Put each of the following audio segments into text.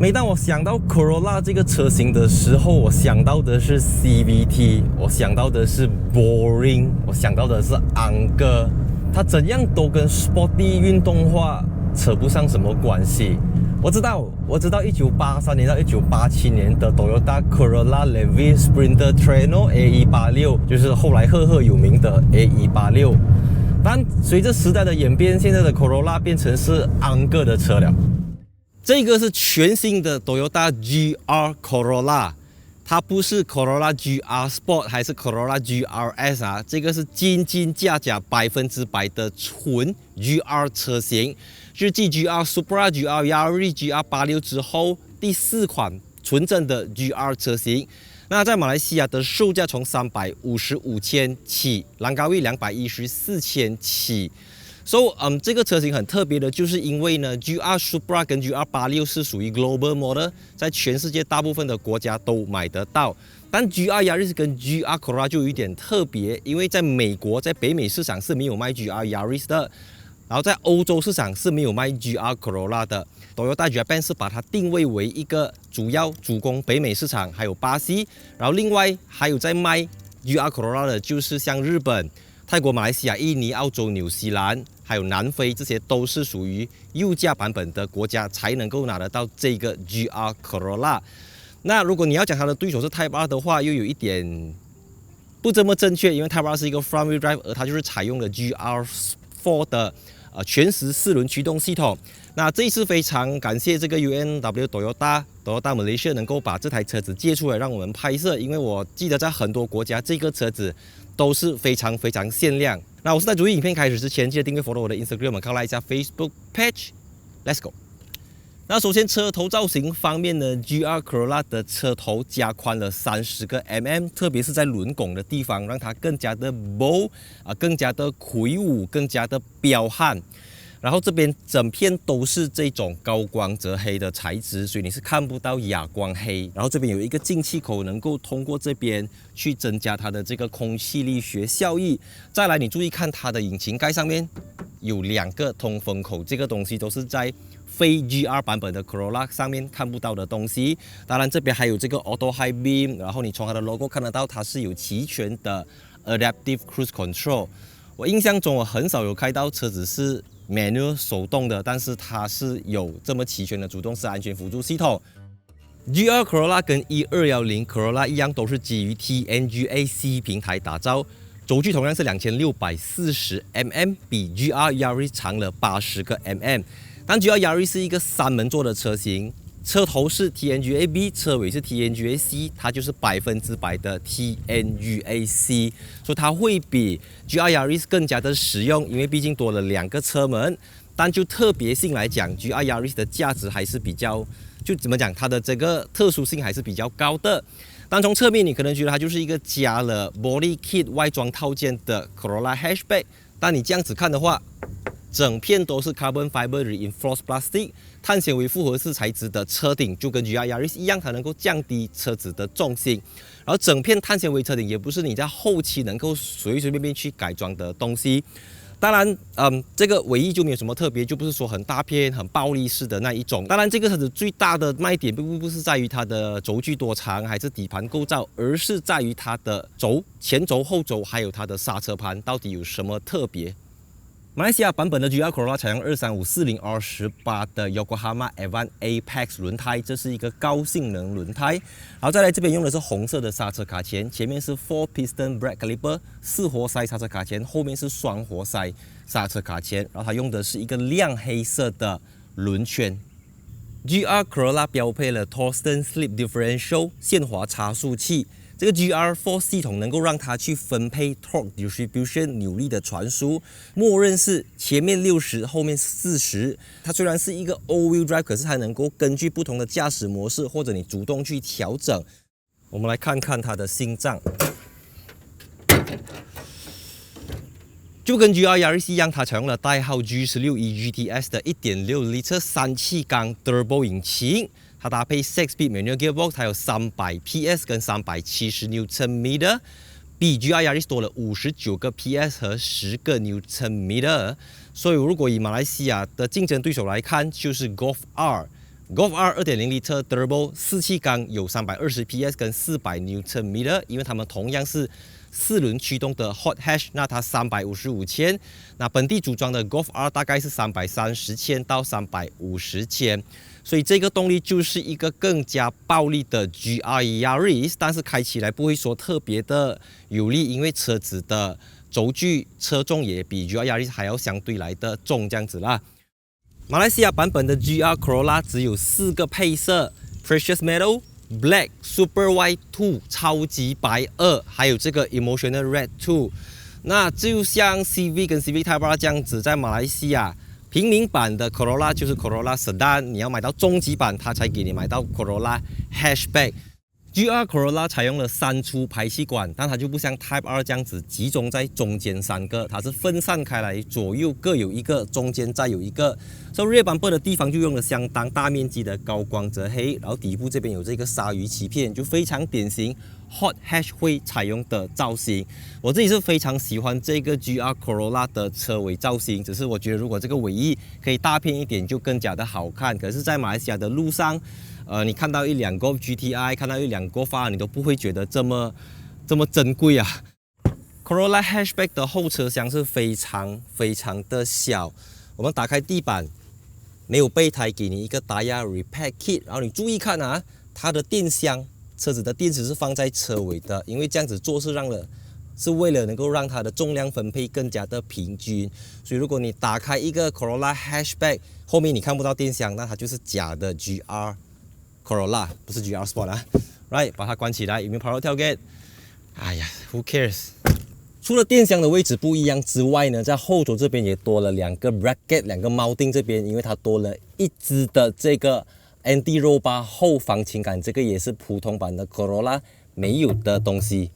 每当我想到 Corolla 这个车型的时候，我想到的是 CVT， 我想到的是 boring， 我想到的是昂哥，它怎样都跟 sporty 运动化扯不上什么关系。我知道1983年到1987年的 Toyota Corolla Levy Sprinter Treno AE86， 就是后来赫赫有名的 AE86。但随着时代的演变，现在的 Corolla 变成是昂哥的车了。这个是全新的 Toyota GR Corolla， 它不是 Corolla GR Sport 还是 Corolla GRS 啊，这个是真假100%的纯 GR 车型，是继 GR Supra、GR Yaris、GR86 之后第4款纯正的 GR 车型。那在马来西亚的售价从355千起，兰高域214千起。这个车型很特别的，就是因为呢 ，GR Supra 跟 GR86 是属于 global model， 在全世界大部分的国家都买得到。但 GR Yaris 跟 GR Corolla 就有一点特别，因为在美国，在北美市场是没有卖 GR Yaris 的，然后在欧洲市场是没有卖 GR Corolla 的。Toyota Japan 是把它定位为一个主攻北美市场，还有巴西，然后另外还有在卖 GR Corolla 的，就是像日本、泰国、马来西亚、印尼、澳洲、纽西兰，还有南非，这些都是属于右驾版本的国家才能够拿得到这个 GR Corolla。那如果你要讲它的对手是 Type R 的话，又有一点不这么正确，因为 Type R 是一个 front wheel drive， 而它就是采用了 GR4 的全时4轮驱动系统。那这一次非常感谢这个 UNW Toyota Malaysia 能够把这台车子借出来让我们拍摄，因为我记得在很多国家这个车子都是非常限量。那我是在主影片开始之前，记得订阅 follow 我的 Instagram， 我们看一下 Facebook page。Let's go。那首先车头造型方面呢 ，GR Corolla 的车头加宽了30个 mm， 特别是在轮拱的地方，让它更加的 bold， 更加的魁梧，更加的彪悍。然后这边整片都是这种高光泽黑的材质，所以你是看不到哑光黑。然后这边有一个进气口，能够通过这边去增加它的这个空气力学效益。再来，你注意看它的引擎盖上面有2个通风口，这个东西都是在非 GR 版本的 Corolla 上面看不到的东西。当然，这边还有这个 Auto High Beam， 然后你从它的 logo 看得到，它是有齐全的 Adaptive Cruise Control。我印象中我很少有开到车子是manual 手动的，但是它是有这么齐全的主动式安全辅助系统。GR Corolla 跟1210 Corolla 一样，都是基于 TNGA-C 平台打造，轴距同样是2640 mm， 比 GR Yaris 长了80个 mm。但 GR Yaris 是一个3门座的车型，车头是 TNGA-B， 车尾是 TNGA-C， 它就是100%的 TNGA-C， 所以它会比 GR Yaris 更加的实用，因为毕竟多了2个车门。但就特别性来讲 ，GR Yaris 的价值还是比较，就怎么讲，它的这个特殊性还是比较高的。但从侧面你可能觉得它就是一个加了 Body Kit 外装套件的 Corolla Hatchback， 但你这样子看的话，整片都是 Carbon Fiber Reinforced Plastic 碳纤维复合式材质的车顶，就跟 GR Yaris 一样，它能够降低车子的重心。然后整片碳纤维车顶也不是你在后期能够随便去改装的东西。当然，这个尾翼就没有什么特别，就不是说很大片、很暴力式的那一种。当然，这个车子最大的卖点并不是在于它的轴距多长，还是底盘构造，而是在于它的前轴、后轴，还有它的刹车盘到底有什么特别。马来西亚版本的 GR Corolla 采用235/40R18的 Yokohama Avant Apex 轮胎，这是一个高性能轮胎。然后再来这边用的是红色的刹车卡钳，前面是 4 piston brake caliper 4活塞刹车卡钳，后面是双活塞刹车卡钳。然后它用的是一个亮黑色的轮圈。GR Corolla 标配了 Torsten Slip Differential 限滑差速器。这个 GR4 系统能够让它去分配 torque distribution 扭力的传输，默认是前面60，后面40。它虽然是一个 all-wheel drive， 可是它能够根据不同的驾驶模式，或者你主动去调整。我们来看看它的心脏，就跟 GR Yaris 一样，它采用了代号 G16EGTS 的 1.6 litre 3气缸 turbo 引擎。它搭配 6-speed manual gearbox， 还有300 PS 跟370 Nm， 比 GR Yaris 多了59个 PS 和10个 Nm。所以如果以马来西亚的竞争对手来看，就是 Golf R， Golf R 2.0L Turbo 4气缸，有320 PS 跟400 Nm，因为它们同样是4轮驱动的 Hot Hatch， 那它355千，那本地组装的 Golf R 大概是330千到350千，所以这个动力就是一个更加暴力的 GR Yaris， 但是开起来不会说特别的有力，因为车子的轴距车重也比 GR Yaris 还要相对来的重这样子啦。马来西亚版本的 GR Corolla 只有4个配色 ：Precious Metal、Black、Super White 2、超级白2，还有这个 Emotional Red 2。那就像 CV 跟 CV Type R 这样子，在马来西亚平民版的 Corolla 就是 Corolla Sedan， 你要买到中级版，它才给你买到 Corolla Hatchback。GR Corolla 采用了3出排气管，但它就不像 Type R 这样子集中在中间3个，它是分散开来，左右各有一个，中间再有一个。所以 rear bumper 的地方就用了相当大面积的高光泽黑，然后底部这边有这个鲨鱼鳍片，就非常典型 Hot Hatch 会采用的造型。我自己是非常喜欢这个 GR Corolla 的车尾造型，只是我觉得如果这个尾翼可以大片一点，就更加的好看。可是，在马来西亚的路上，你看到一辆 Golf GTI， 看到一辆 Golf R， 你都不会觉得这么珍贵啊。Corolla Hatchback 的后车厢是非常的小，我们打开地板，没有备胎，给你一个打压 Repair Kit， 然后你注意看啊，它的电箱，车子的电池是放在车尾的，因为这样子做是为了能够让它的重量分配更加的平均。所以如果你打开一个 Corolla Hatchback， 后面你看不到电箱，那它就是假的 GR Corolla， 不是 GR Sport 啊 ，right， 把它关起来，有没有 Power Tailgate？ 哎呀 ，Who cares？ 除了电箱的位置不一样之外呢，在后座这边也多了2个 bracket， 2个锚定这边，因为它多了一支的这个 Anti-Roll Bar 后防倾杆，这个也是普通版的 Corolla 没有的东西。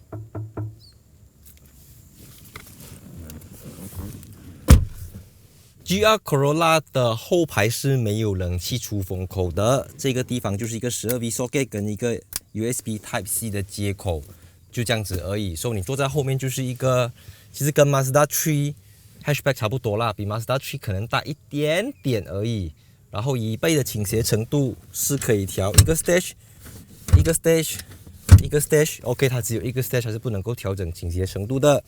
GR Corolla 的后排是没有冷气出风口的，这个地方就是一个12V socket 跟一个 USB Type C 的接口，就这样子而已。所以你坐在后面就是一个，其实跟 Mazda 3 Hatchback 差不多啦，比 Mazda 3可能大一点点而已。然后椅背的倾斜程度是可以调一个 stage， 一个 stage，OK， 它只有一个 stage， 还是不能够调整倾斜程度的。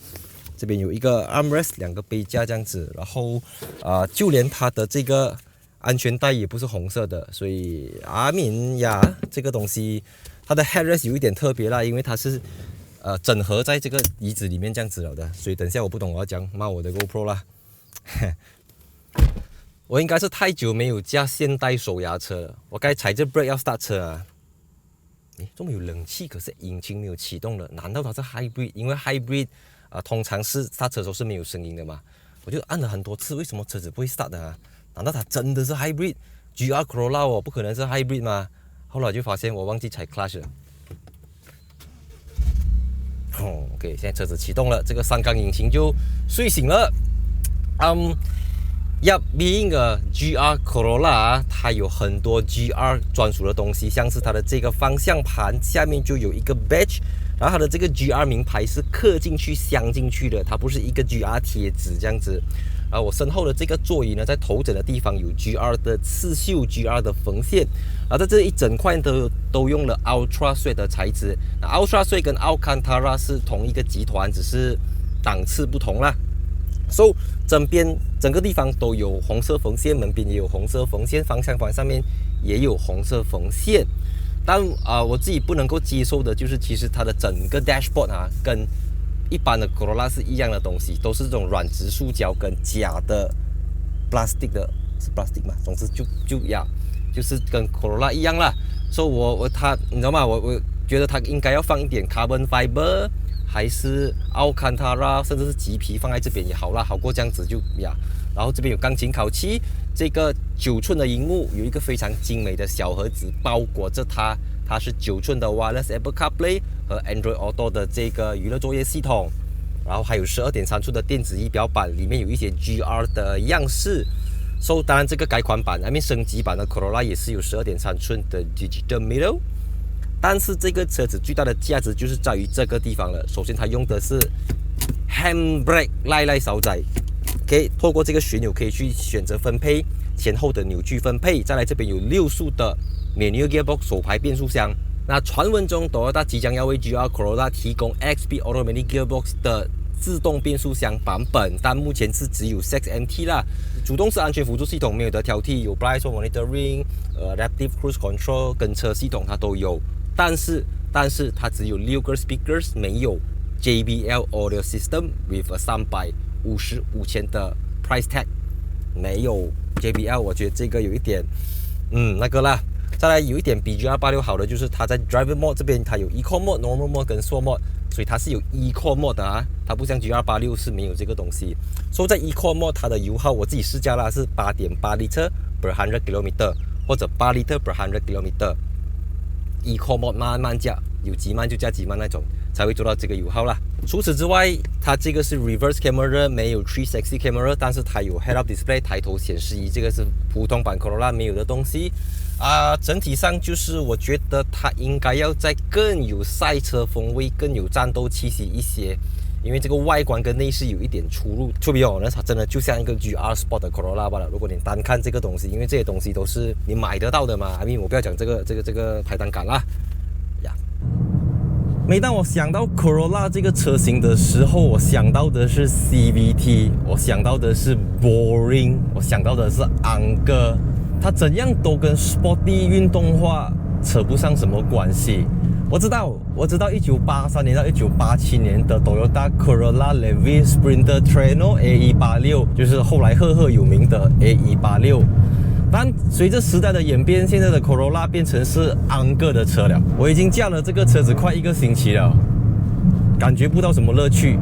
这边有一个 armrest， 2个杯架这样子，然后就连它的这个安全带也不是红色的，所以这个东西它的 headrest 有一点特别啦，因为它是整合在这个椅子里面这样子了的，所以等一下我不懂我要讲骂我的 GoPro 啦。我应该是太久没有驾现代手刹车了，我该踩着 brake 要 start 车啊。这么有冷气，可是引擎没有启动了，难道它是 hybrid？ 因为 hybrid通常是刹车的时候是没有声音的嘛，我就按了很多次，为什么车子不会 start 的啊？难道它真的是 hybrid？GR Corolla 哦，不可能是 hybrid 吗？后来就发现我忘记踩 clutch 了。OK， 现在车子启动了，这个3缸引擎就睡醒了。being a GR Corolla， 它有很多 GR 专属的东西，像是它的这个方向盘下面就有一个 badge。然后它的这个 GR 名牌是刻进去、镶进去的，它不是一个 GR 贴纸这样子。我身后的这个座椅呢，在头枕的地方有 GR 的刺绣、GR 的缝线，然后在这一整块都用了 Ultra Suede 的材质。那 Ultra Suede 跟 Alcantara 是同一个集团，只是档次不同啦。So 整个地方都有红色缝线，门边也有红色缝线，方向盘上面也有红色缝线。但我自己不能够接受的就是，其实它的整个 dashboard 跟一般的 Corolla 是一样的东西，都是这种软质塑胶跟假的 plastic 的，是 plastic 嘛？总之就是跟 Corolla 一样啦。所以你知道吗？我觉得它应该要放一点 carbon fiber， 还是 Alcantara， 甚至是麂皮放在这边也好啦，好过这样子就。然后这边有钢琴烤漆，这个9寸的荧幕，有一个非常精美的小盒子包裹着它，它是9寸的 Wireless Apple CarPlay 和 Android Auto 的这个娱乐作业系统，然后还有12.3寸的电子仪表板，里面有一些 GR 的样式。当然这个改款版升级版的 Corolla 也是有12.3寸的 Digital Mirror， 但是这个车子最大的价值就是在于这个地方了。首先它用的是 Handbrake 赖手仔。可以透过这个旋钮可以去选择分配前后的扭矩分配，再来这边有6速的 manual gearbox 手排变速箱。那传闻中 Toyota 即将要为 GR Corolla 提供 XP Automatic Gearbox 的自动变速箱版本，但目前是只有 6MT 啦。主动式安全辅助系统没有得挑剔，有 Blind Spot Monitoring、Adaptive Cruise Control 跟车系统它都有，但是它只有6个 speakers， 没有 JBL Audio System with a 355千的 price tag， 没有 JBL， 我觉得这个有一点那个啦。再来有一点比 GR86 好的就是它在 Driver Mode 这边它有 Eco Mode、Normal Mode 跟 Sport Mode， 所以它是有 Eco Mode 的啊，它不像 GR86 是没有这个东西。所以在 Eco Mode 它的油耗我自己试驾啦是 8.8 liter per 100 km 或者8 liter per 100 km。Eco Mode 慢慢加，有几慢就加几慢那种，才会做到这个油耗啦。除此之外，它这个是 Reverse Camera， 没有 360 Camera， 但是它有 Head Up Display 抬头显示仪，这个是普通版 Corolla 没有的东西。整体上就是我觉得它应该要再更有赛车风味，更有战斗气息一些，因为这个外观跟内饰有一点出入。To be honest， 它真的就像一个 GR Sport 的 Corolla 罢了。如果你单看这个东西，因为这些东西都是你买得到的嘛。I mean， 我不要讲这个排档杆啦呀。每当我想到 Corolla 这个车型的时候，我想到的是 CVT， 我想到的是 boring， 我想到的是昂哥。它怎样都跟 Sporty 运动化扯不上什么关系。我知道1983年到1987年的 Toyota Corolla Levy Sprinter Treno A186， 就是后来赫赫有名的 A186。但随着时代的演变，现在的 Corolla 变成是昂哥的车了。我已经驾了这个车子快1个星期了，感觉不到什么乐趣，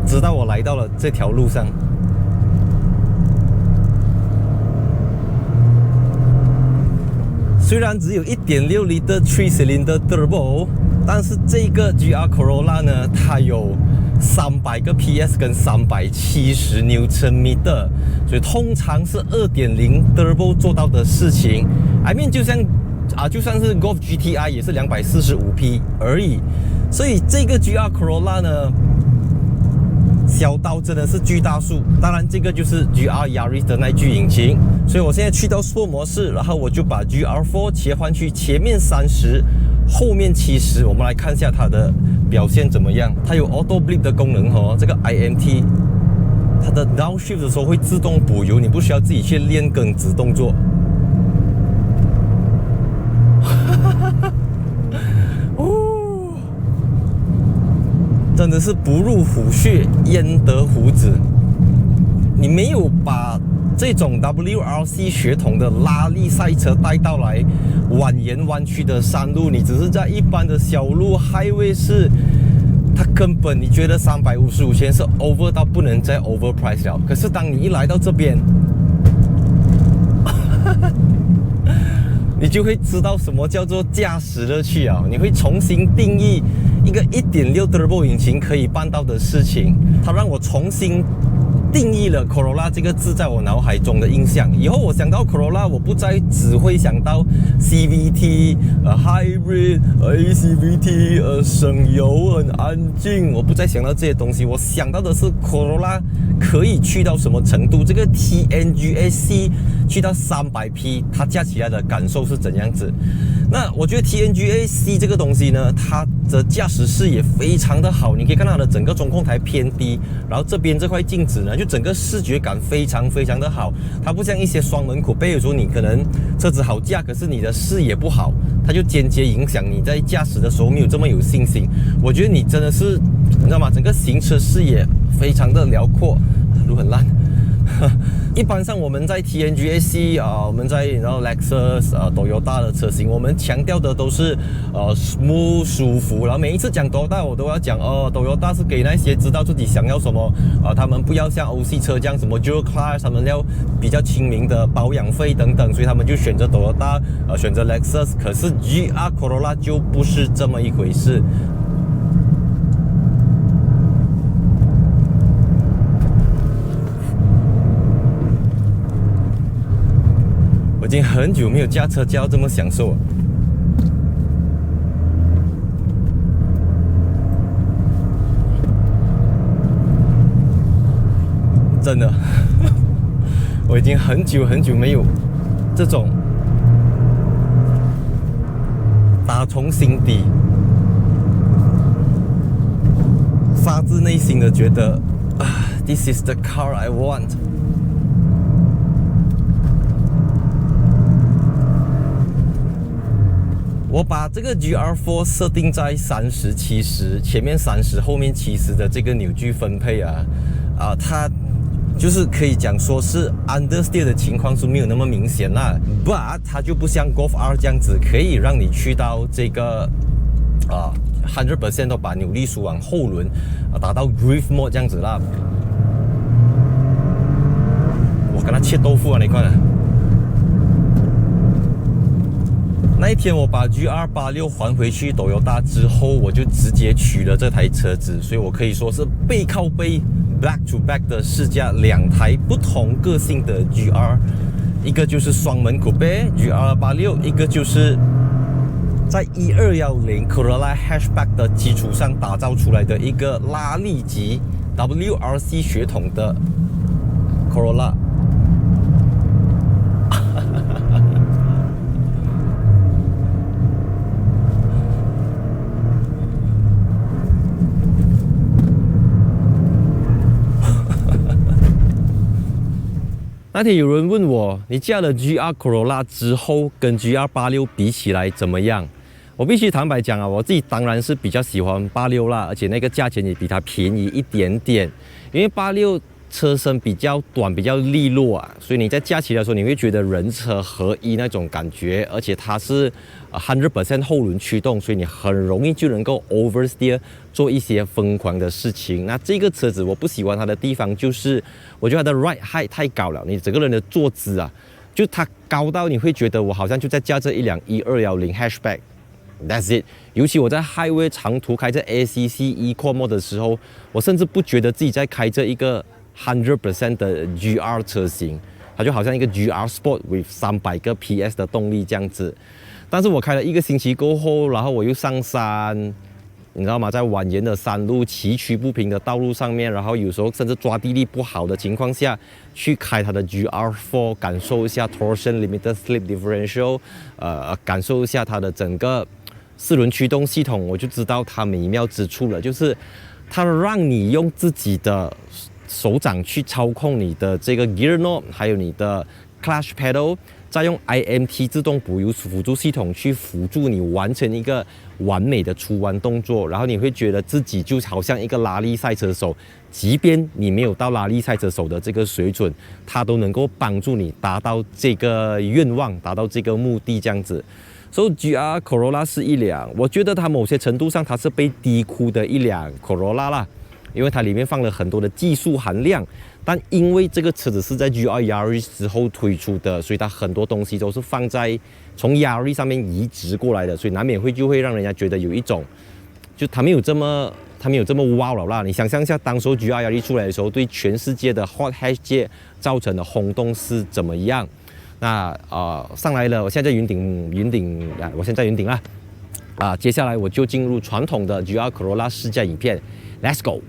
直到我来到了这条路上。虽然只有 1.6 liter 3-cylinder turbo， 但是这个 GR Corolla 呢，它有300个 PS 跟370 Nm， 所以通常是 2.0 turbo 做到的事情。I mean， 就算是 Golf GTI 也是245匹而已。所以这个 GR Corolla 呢，小刀真的是巨大数。当然这个就是 GR Yaris 的那具引擎，所以我现在去到 Sport 模式，然后我就把 GR4 切换去前面30，后面70，我们来看一下它的表现怎么样。它有 Auto Bleed 的功能这个 IMT， 它的 Downshift 的时候会自动补油，你不需要自己去练耿直动作。真的是不入虎穴焉得虎子。你没有把这种 WRC 血统的拉力赛车带到来蜿蜒弯曲的山路，你只是在一般的小路 highway 是，它根本你觉得355千是 over 到不能再 overprice 了。可是当你一来到这边，你就会知道什么叫做驾驶乐趣啊！你会重新定义一个 1.6 turbo 引擎可以办到的事情。它让我重新定义了 Corolla 这个字在我脑海中的印象。以后我想到 Corolla， 我不再只会想到 CVT、Hybrid、ACVT、省油、很安静，我不再想到这些东西。我想到的是 Corolla 可以去到什么程度，这个 TNGA-C 去到300匹，它驾起来的感受是怎样子。那我觉得 TNGA-C 这个东西呢，它的驾驶视野非常的好，你可以看到它的整个中控台偏低，然后这边这块镜子呢，就整个视觉感非常的好。它不像一些双门Coupe，有时候你可能车子好驾，可是你的视野不好，它就间接影响你在驾驶的时候没有这么有信心。我觉得你真的是，你知道吗？整个行车视野非常的辽阔，路很烂。一般上我们在 TNGA-C 我们在Lexus Toyota 的车型，我们强调的都是smooth 舒服。然后每一次讲 Toyota， 我都要讲Toyota 是给那些知道自己想要什么他们不要像欧系车这样什么 Zero Class， 他们要比较亲民的保养费等等，所以他们就选择 Toyota， 选择 Lexus。可是 GR Corolla 就不是这么一回事。已经很久没有驾车驾到这么享受了，真的。我已经很久没有这种打从心底、发自内心的觉得，This is the car I want。我把这个 GR4 设定在30/70，前面30，后面70的这个扭矩分配它就是可以讲说是 understeer 的情况是没有那么明显啦 ，but 它就不像 Golf R 这样子，可以让你去到这个100% 都把扭力输往后轮达到 Drift Mode 这样子啦。我跟他切豆腐啊，你看啊！那一天我把 GR86 还回去Toyota之后，我就直接取了这台车子，所以我可以说是背靠背 back to back 的试驾2台不同个性的 GR， 一个就是双门 Coupe GR86， 一个就是在1210 Corolla Hatchback 的基础上打造出来的一个拉力级 WRC 血统的 Corolla。那天有人问我，你驾了 GR Corolla 之后，跟 GR86 比起来怎么样？我必须坦白讲我自己当然是比较喜欢86啦，而且那个价钱也比它便宜一点点。因为86车身比较短，比较利落所以你在驾起来的时候，你会觉得人车合一那种感觉，而且它是100% 后轮驱动，所以你很容易就能够 oversteer 做一些疯狂的事情。那这个车子我不喜欢它的地方就是，我觉得它的 ride height 太高了，你整个人的坐姿就它高到你会觉得我好像就在驾着一辆1210 hatchback。That's it。尤其我在 highway 长途开着 ACC Eco Mode 的时候，我甚至不觉得自己在开着一个100% 的 GR 车型，它就好像一个 GR Sport with 300个 PS 的动力这样子。但是我开了1个星期过后，然后我又上山，你知道吗？在蜿蜒的山路、崎岖不平的道路上面，然后有时候甚至抓地力不好的情况下，去开它的 GR4， 感受一下 Torsion Limited Slip Differential， 感受一下它的整个4轮驱动系统，我就知道它美妙之处了，就是它让你用自己的手掌去操控你的这个 gear knob， 还有你的 clutch pedal， 再用 IMT 自动补油辅助系统去辅助你完成一个完美的出弯动作，然后你会觉得自己就好像一个拉力赛车手，即便你没有到拉力赛车手的这个水准，它都能够帮助你达到这个愿望，达到这个目的这样子。所以 GR Corolla 是一辆，我觉得它某些程度上它是被低估的一辆 Corolla 啦。因为它里面放了很多的技术含量，但因为这个车子是在 GR Yaris 之后推出的，所以它很多东西都是放在从 Yaris 上面移植过来的，所以难免就会让人家觉得有一种，就它没有这么wow 了啦。你想象一下，当时候 GR Yaris 出来的时候，对全世界的 Hot Hatch 界造成的轰动是怎么样？那上来了，我现在云顶我现在云顶啦，接下来我就进入传统的 GR Corolla 试驾影片 ，Let's go。